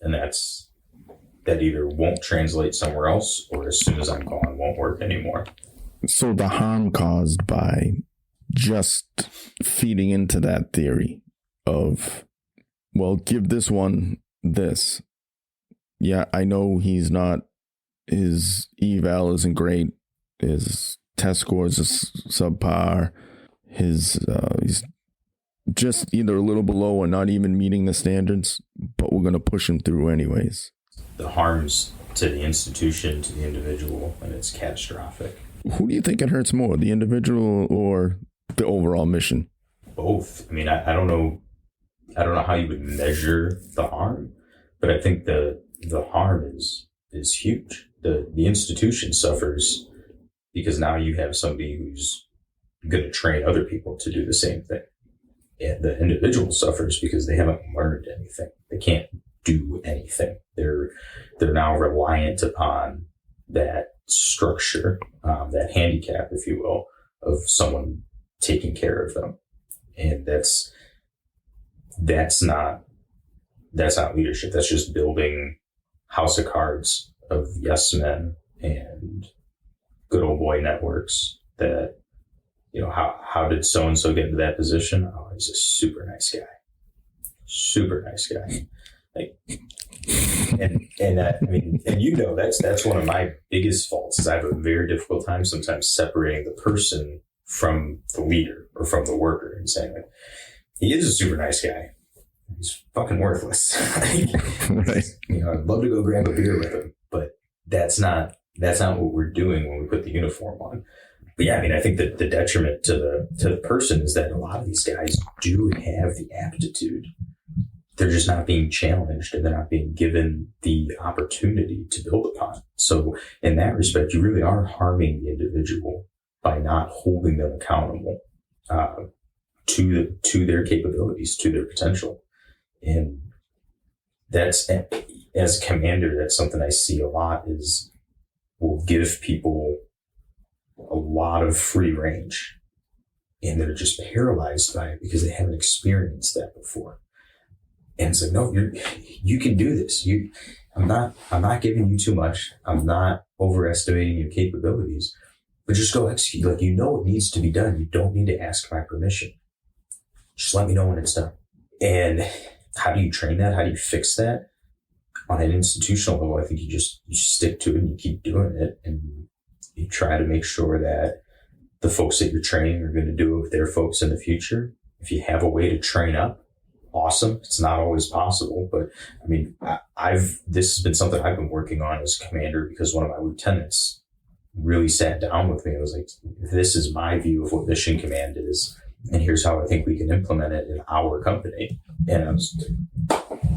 And that either won't translate somewhere else, or as soon as I'm gone, won't work anymore. So the harm caused by just feeding into that theory of, well, give this one this. Yeah, I know his eval isn't great. His test scores is subpar. He's just either a little below or not even meeting the standards, but we're going to push him through anyways. The harms to the institution, to the individual, and it's catastrophic. Who do you think it hurts more, the individual or the overall mission? Both. I mean, I don't know how you would measure the harm, but I think the harm is huge. The institution suffers because now you have somebody who's going to train other people to do the same thing. And the individual suffers because they haven't learned anything. They can't do anything. They're now reliant upon that structure, that handicap, if you will, of someone taking care of them. And that's not leadership. That's just building house of cards of yes men and good old boy networks that, how did so-and-so get into that position? Oh, he's a super nice guy. Like, and that's one of my biggest faults is I have a very difficult time sometimes separating the person from the leader or from the worker and saying, like, he is a super nice guy. He's fucking worthless. Right. I'd love to go grab a beer with him, but that's not what we're doing when we put the uniform on. But yeah, I mean, I think that the detriment to the person is that a lot of these guys do have the aptitude. They're just not being challenged and they're not being given the opportunity to build upon. So in that respect, you really are harming the individual by not holding them accountable to their capabilities, to their potential. And that's, as a commander, that's something I see a lot is we'll give people a lot of free range and they're just paralyzed by it because they haven't experienced that before. And it's like, no, you can do this. I'm not giving you too much. I'm not overestimating your capabilities, but just go execute. Like, what needs to be done. You don't need to ask my permission. Just let me know when it's done. And how do you train that? How do you fix that? On an institutional level, I think you stick to it and you keep doing it and you try to make sure that the folks that you're training are going to do it with their folks in the future. If you have a way to train up, awesome. It's not always possible, but I mean, this has been something I've been working on as a commander because one of my lieutenants really sat down with me and was like, this is my view of what mission command is. And here's how I think we can implement it in our company. And I was,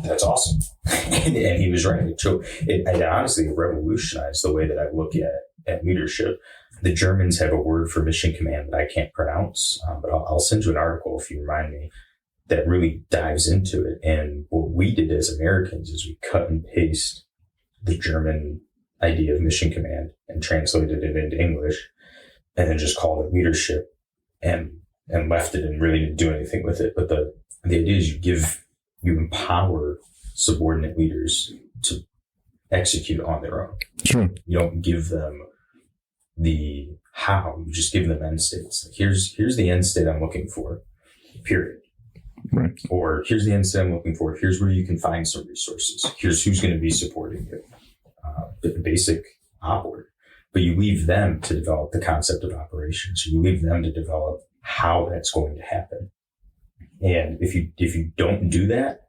that's awesome. and he was right. It honestly revolutionized the way that I look at leadership. The Germans have a word for mission command that I can't pronounce, but I'll send you an article if you remind me that really dives into it. And what we did as Americans is we cut and paste the German idea of mission command and translated it into English and then just called it leadership and left it and really didn't do anything with it. But the idea is you empower subordinate leaders to execute on their own. Sure. You don't give them the how, you just give them end states. Like, here's the end state I'm looking for, period. Right. Or here's the end state I'm looking for. Here's where you can find some resources. Here's who's going to be supporting you. The basic op order. But you leave them to develop the concept of operations. You leave them to develop how that's going to happen. And if you don't do that,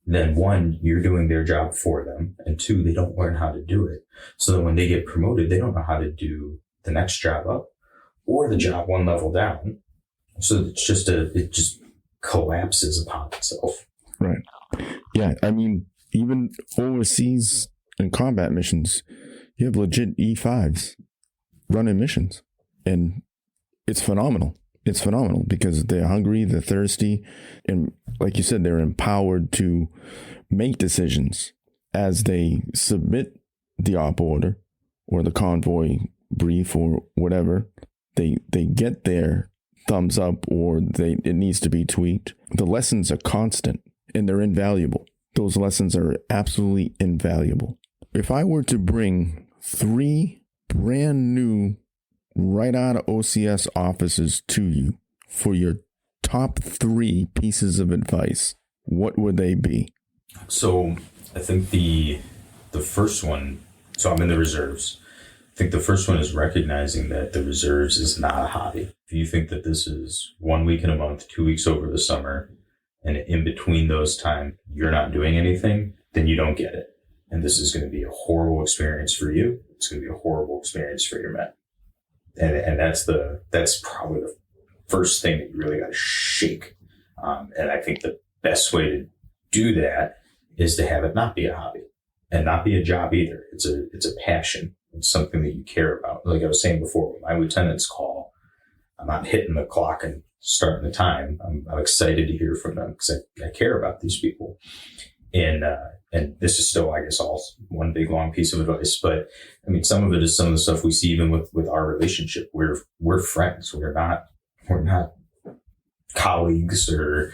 then one, you're doing their job for them. And two, they don't learn how to do it. So that when they get promoted, they don't know how to do the next job up or the job one level down. So it just collapses upon itself. Right. Yeah. I mean, even overseas in combat missions, you have legit E5s running missions, and it's phenomenal. it's phenomenal because they're hungry, they're thirsty, and like you said, they're empowered to make decisions as they submit the op order or the convoy brief or whatever. They get their thumbs up or it needs to be tweaked. The lessons are constant and they're invaluable. Those lessons are absolutely invaluable. If I were to bring 3 brand new right out of OCS officers to you for your top 3 pieces of advice, what would they be? So I think the first one, so I'm in the reserves. I think the first one is recognizing that the reserves is not a hobby. If you think that this is 1 week in a month, 2 weeks over the summer, and in between those time, you're not doing anything, then you don't get it. And this is going to be a horrible experience for you. It's going to be a horrible experience for your men. And that's probably the first thing that you really got to shake. And I think the best way to do that is to have it not be a hobby and not be a job either. It's a passion. It's something that you care about. Like I was saying before, when my lieutenants call, I'm not hitting the clock and starting the time. I'm excited to hear from them because I care about these people. And this is still, I guess, all one big long piece of advice. But I mean, some of it is some of the stuff we see even with our relationship. We're friends. We're not colleagues or,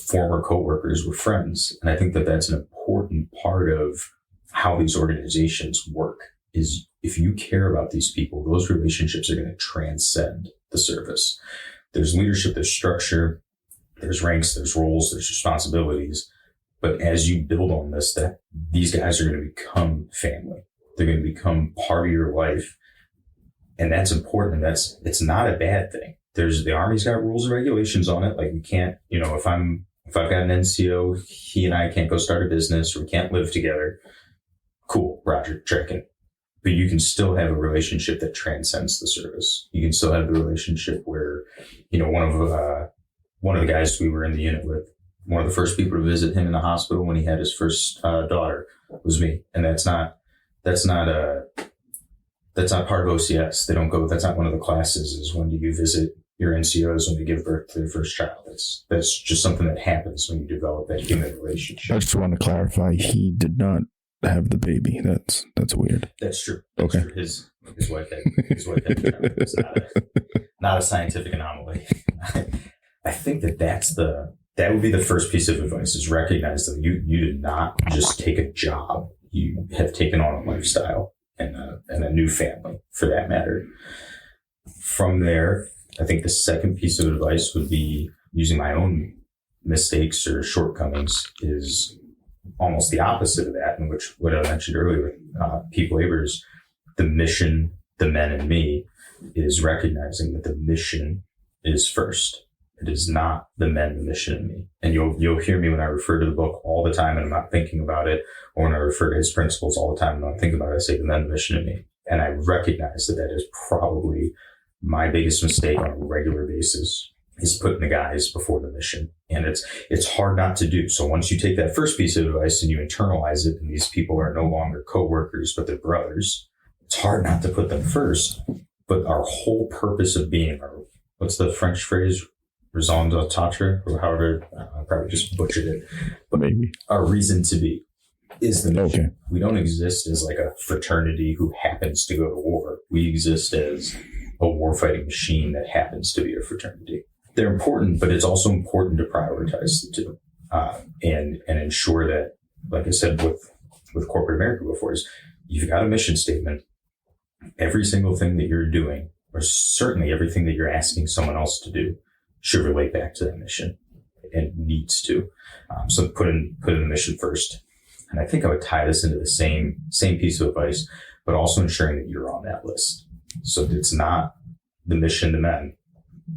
former coworkers. We're friends. And I think that that's an important part of how these organizations work is if you care about these people, those relationships are going to transcend the service. There's leadership, there's structure, there's ranks, there's roles, there's responsibilities. But as you build on this, that these guys are going to become family. They're going to become part of your life. And that's important. It's not a bad thing. The Army's got rules and regulations on it. Like we can't, if I've got an NCO, he and I can't go start a business or we can't live together. Cool, Roger, checking. But you can still have a relationship that transcends the service. You can still have the relationship where, one of the guys we were in the unit with, one of the first people to visit him in the hospital when he had his first daughter was me. And that's not part of OCS. They don't go, that's not one of the classes is when do you visit your NCOs when they give birth to their first child. That's just something that happens when you develop that human relationship. I just want to clarify, he did not have the baby. That's weird. That's true. Okay. True. His wife had it's not a scientific anomaly. I think that would be the first piece of advice is recognize that you did not just take a job. You have taken on a lifestyle and a new family for that matter. From there, I think the second piece of advice would be using my own mistakes or shortcomings is almost the opposite of that, in which what I mentioned earlier with Pete Labor's, the mission, the men and me, is recognizing that the mission is first. It is not the men, the mission and me. And you'll hear me when I refer to the book all the time and I'm not thinking about it, or when I refer to his principles all the time and I'm not thinking about it, I say the men, the mission and me. And I recognize that is probably my biggest mistake on a regular basis is putting the guys before the mission. And it's hard not to do. So once you take that first piece of advice and you internalize it, and these people are no longer coworkers, but they're brothers, it's hard not to put them first. But our whole purpose of being, or what's the French phrase? Raison d'être, or however, I probably just butchered it. But maybe our reason to be is the mission. Okay. We don't exist as like a fraternity who happens to go to war. We exist as a warfighting machine that happens to be a fraternity. They're important, but it's also important to prioritize the two and ensure that, like I said, with corporate America before, is you've got a mission statement. Every single thing that you're doing, or certainly everything that you're asking someone else to do, should relate back to that mission and needs to. So put in the mission first. And I think I would tie this into the same piece of advice, but also ensuring that you're on that list. So it's not the mission to men,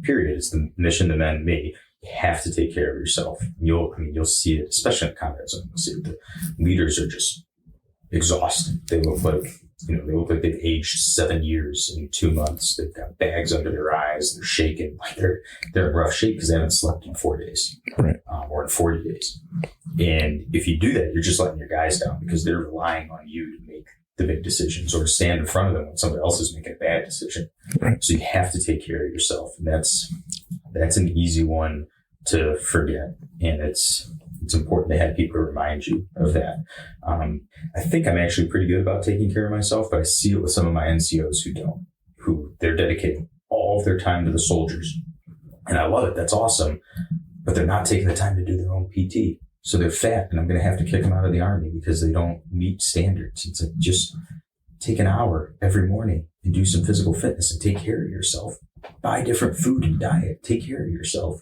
period. It's the mission to men, me. You have to take care of yourself. You'll see it, especially in combat zone. You'll see it. The leaders are just exhausted. They look like they've aged 7 years in 2 months. They've got bags under their eyes. They're shaking. Like they're in rough shape because they haven't slept in 4 days, right? Or in 40 days. And if you do that, you're just letting your guys down because they're relying on you to make the big decisions or to stand in front of them when somebody else is making a bad decision. Right. So you have to take care of yourself. And that's That's an easy one to forget. And it's important to have people remind you of that. I think I'm actually pretty good about taking care of myself, but I see it with some of my NCOs who don't, who they're dedicating all of their time to the soldiers. And I love it. That's awesome. But they're not taking the time to do their own PT. So they're fat, and I'm going to have to kick them out of the Army because they don't meet standards. It's like, just take an hour every morning and do some physical fitness and take care of yourself. Buy different food and diet. Take care of yourself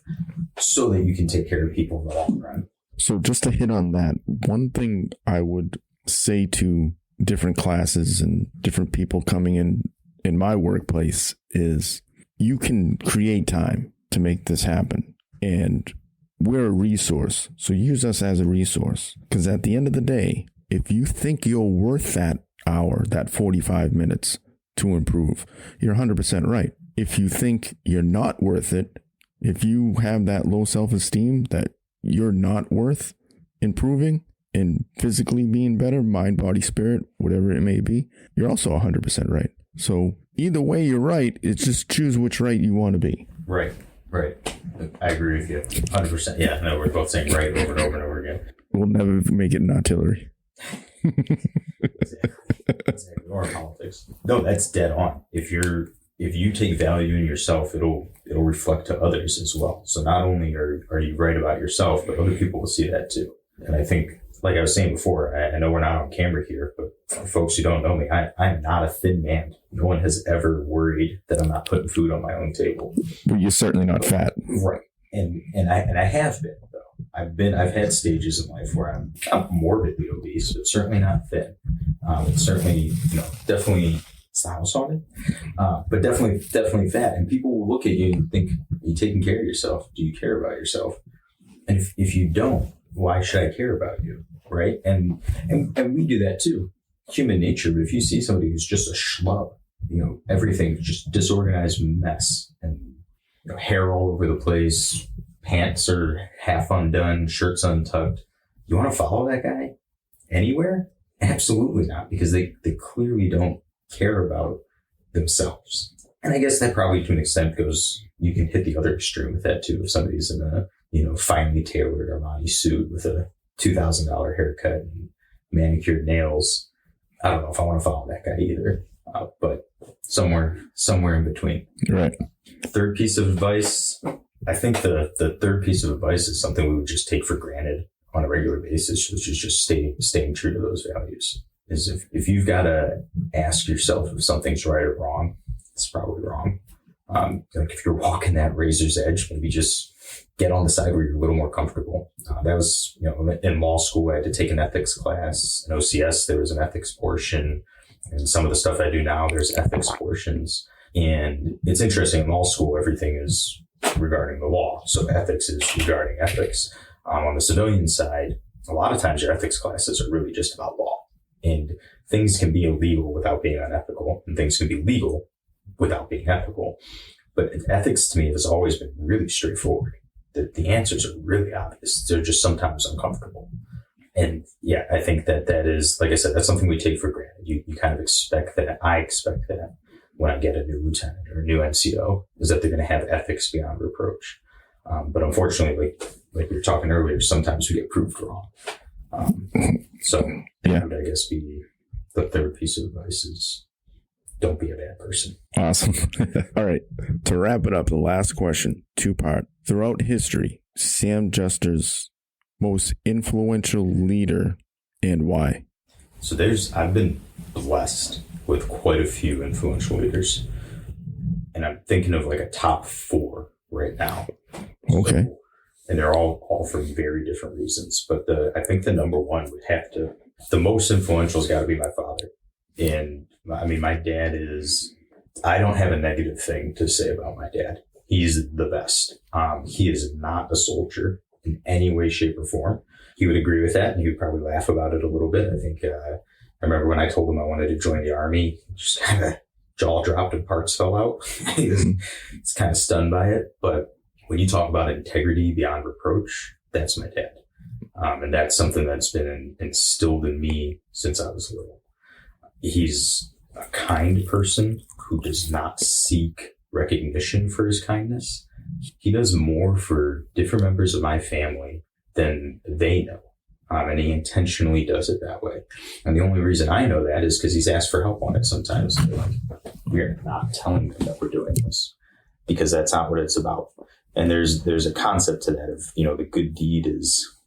so that you can take care of people in the long run. So just to hit on that, one thing I would say to different classes and different people coming in my workplace is you can create time to make this happen. And we're a resource. So use us as a resource. Because at the end of the day, if you think you're worth that hour, that 45 minutes to improve, you're 100% right. If you think you're not worth it, if you have that low self-esteem that you're not worth improving and physically being better, mind, body, spirit, whatever it may be, you're also 100% right. So either way, you're right. It's just choose which right you want to be. Right. I agree with you. 100%. Yeah, no, we're both saying right over and over and over again. We'll never make it in artillery. Exactly. Or politics. No, that's dead on. If you take value in yourself, it'll reflect to others as well. So not only are you right about yourself, but other people will see that too. And I think, like I was saying before, I know we're not on camera here, but for folks who don't know me, I am not a thin man. No one has ever worried that I'm not putting food on my own table. But you're certainly not fat. Right. And I have been, though. I've had stages in life where I'm not morbidly obese, but certainly not thin. It's certainly, definitely, it's not what's on it, but definitely fat. And people will look at you and think, are you taking care of yourself? Do you care about yourself? And if you don't, why should I care about you? Right. And we do that too. Human nature. But if you see somebody who's just a schlub, everything just disorganized mess and hair all over the place, pants are half undone, shirts untucked. You want to follow that guy anywhere? Absolutely not, because they clearly don't care about themselves. And I guess that probably to an extent goes, you can hit the other extreme with that too. If somebody's in a, finely tailored Armani suit with a $2,000 haircut and manicured nails, I don't know if I want to follow that guy either. But somewhere in between. Right. Third piece of advice. I think the third piece of advice is something we would just take for granted on a regular basis, which is just staying true to those values. Is if you've got to ask yourself if something's right or wrong, it's probably wrong. Like if you're walking that razor's edge, maybe just get on the side where you're a little more comfortable. That was, in law school, I had to take an ethics class. In OCS, there was an ethics portion. And some of the stuff I do now, there's ethics portions. And it's interesting, in law school, everything is regarding the law. So ethics is regarding ethics. On the civilian side, a lot of times your ethics classes are really just about law. And things can be illegal without being unethical, and things can be legal without being ethical. But ethics to me has always been really straightforward. The answers are really obvious. They're just sometimes uncomfortable. And yeah, I think that is, like I said, that's something we take for granted. You kind of expect that. I expect that when I get a new lieutenant or a new NCO, is that they're going to have ethics beyond reproach. But unfortunately, like we were talking earlier, sometimes we get proved wrong. So yeah, that would, I guess, be the third piece of advice is don't be a bad person. Awesome. All right. To wrap it up, the last question, 2-part. Throughout history, Sam Juster's most influential leader and why? So I've been blessed with quite a few influential leaders, and I'm thinking of like a top 4 right now. Okay. So, and they're all for very different reasons, but I think the number one would have to, the most influential has got to be my father. And I mean, my dad I don't have a negative thing to say about my dad. He's the best. He is not a soldier in any way, shape, or form. He would agree with that, and he would probably laugh about it a little bit. I think I remember when I told him I wanted to join the Army, just kind of jaw dropped and parts fell out. He was kind of stunned by it. But when you talk about integrity beyond reproach, that's my dad. And that's something that's been instilled in me since I was little. He's a kind person who does not seek recognition for his kindness. he does more for different members of my family than they know. And he intentionally does it that way. And the only reason I know that is because he's asked for help on it sometimes. We're not telling them that we're doing this because that's not what it's about. And there's a concept to that of, the good deed is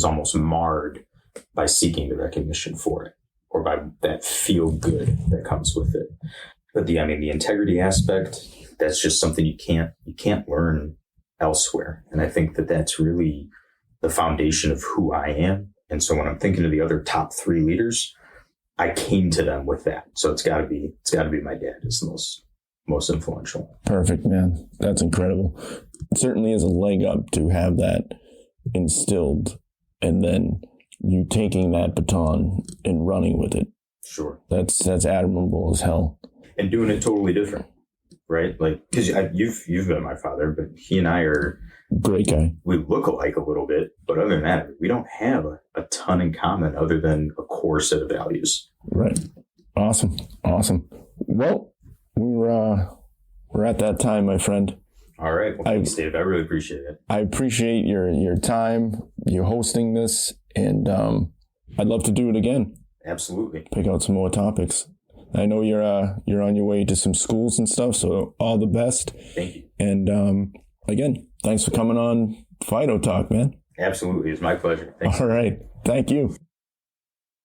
almost marred by seeking the recognition for it or by that feel good that comes with it. But the integrity aspect, that's just something you can't learn elsewhere. And I think that that's really the foundation of who I am. And so when I'm thinking of the other top 3 leaders, I came to them with that. So it's got to be my dad is the most influential. Perfect, man. That's incredible. It certainly is a leg up to have that instilled and then you taking that baton and running with it. Sure. That's admirable as hell. And doing it totally different, right? Like, because you've been my father, but he and I are great guy. We look alike a little bit, but other than that, we don't have a ton in common other than a core set of values. Right. Awesome. Well, we're at that time, my friend. All right. Well, thanks, Dave. I really appreciate it. I appreciate your time, you hosting this, and I'd love to do it again. Absolutely. Pick out some more topics. I know you're on your way to some schools and stuff, so all the best. Thank you. And again, thanks for coming on F.I.D.O Talk, man. Absolutely. It's my pleasure. Thanks. All right. Thank you.